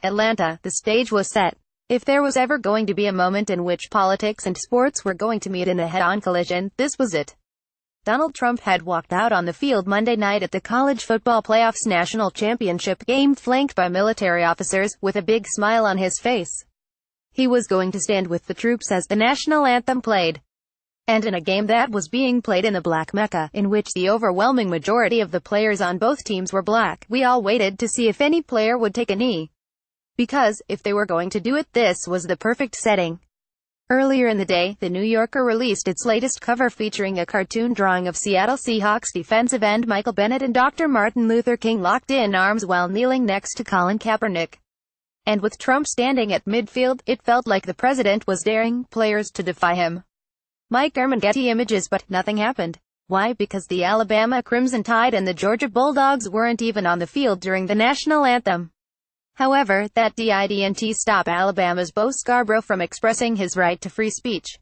Atlanta, the stage was set. If there was ever going to be a moment in which politics and sports were going to meet in a head-on collision, this was it. Donald Trump had walked out on the field Monday night at the College Football Playoff's national championship game, flanked by military officers, with a big smile on his face. He was going to stand with the troops as the national anthem played. And in a game that was being played in the Black Mecca, in which the overwhelming majority of the players on both teams were black, we all waited to see if any player would take a knee. Because, if they were going to do it, this was the perfect setting. Earlier in the day, The New Yorker released its latest cover featuring a cartoon drawing of Seattle Seahawks defensive end Michael Bennett and Dr. Martin Luther King locked in arms while kneeling next to Colin Kaepernick. And with Trump standing at midfield, it felt like the president was daring players to defy him. Mike Ehrman, Getty Images. But nothing happened. Why? Because the Alabama Crimson Tide and the Georgia Bulldogs weren't even on the field during the national anthem. However, that didn't stop Alabama's Bo Scarborough from expressing his right to free speech.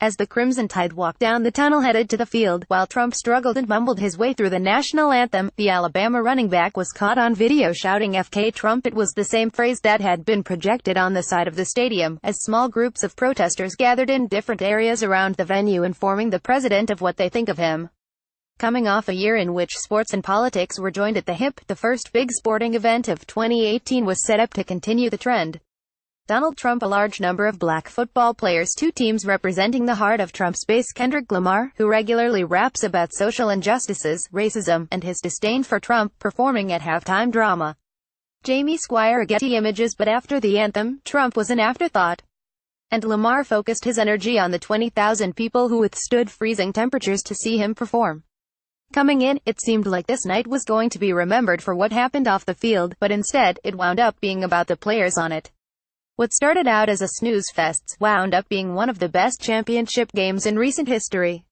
As the Crimson Tide walked down the tunnel headed to the field, while Trump struggled and mumbled his way through the national anthem, the Alabama running back was caught on video shouting "FK Trump." It was the same phrase that had been projected on the side of the stadium, as small groups of protesters gathered in different areas around the venue informing the president of what they think of him. Coming off a year in which sports and politics were joined at the hip, the first big sporting event of 2018 was set up to continue the trend. Donald Trump, a large number of black football players, two teams representing the heart of Trump's base, Kendrick Lamar, who regularly raps about social injustices, racism, and his disdain for Trump, performing at halftime drama. Jamie Squire, Getty Images. But after the anthem, Trump was an afterthought. And Lamar focused his energy on the 20,000 people who withstood freezing temperatures to see him perform. Coming in, it seemed like this night was going to be remembered for what happened off the field, but instead, it wound up being about the players on it. What started out as a snooze fest wound up being one of the best championship games in recent history.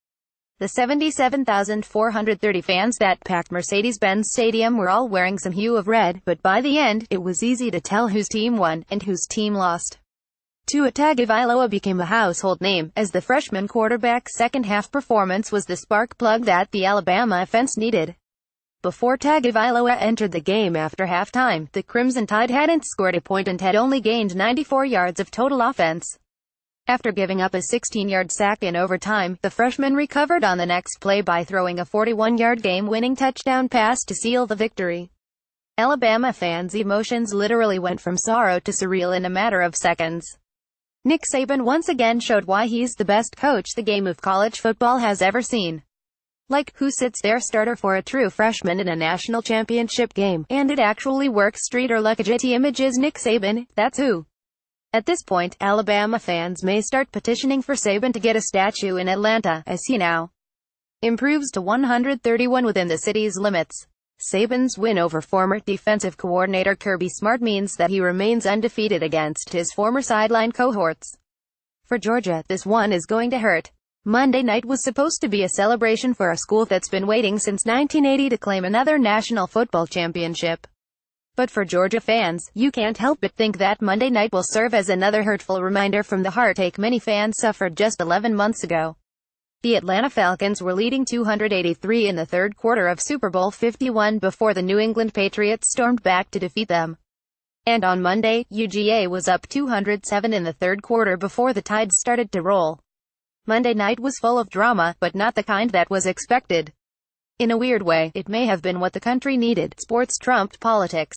The 77,430 fans that packed Mercedes-Benz Stadium were all wearing some hue of red, but by the end, it was easy to tell whose team won, and whose team lost. Tua Tagovailoa became a household name, as the freshman quarterback's second-half performance was the spark plug that the Alabama offense needed. Before Tagovailoa entered the game after halftime, the Crimson Tide hadn't scored a point and had only gained 94 yards of total offense. After giving up a 16-yard sack in overtime, the freshman recovered on the next play by throwing a 41-yard game-winning touchdown pass to seal the victory. Alabama fans' emotions literally went from sorrow to surreal in a matter of seconds. Nick Saban once again showed why he's the best coach the game of college football has ever seen. Like, who sits their starter for a true freshman in a national championship game, and it actually works? Street or like a Getty Images. Nick Saban, that's who. At this point, Alabama fans may start petitioning for Saban to get a statue in Atlanta, as he now improves to 131 within the city's limits. Saban's win over former defensive coordinator Kirby Smart means that he remains undefeated against his former sideline cohorts. For Georgia, this one is going to hurt. Monday night was supposed to be a celebration for a school that's been waiting since 1980 to claim another national football championship. But for Georgia fans, you can't help but think that Monday night will serve as another hurtful reminder from the heartache many fans suffered just 11 months ago. The Atlanta Falcons were leading 283 in the third quarter of Super Bowl 51 before the New England Patriots stormed back to defeat them. And on Monday, UGA was up 207 in the third quarter before the Tide started to roll. Monday night was full of drama, but not the kind that was expected. In a weird way, it may have been what the country needed. Sports trumped politics.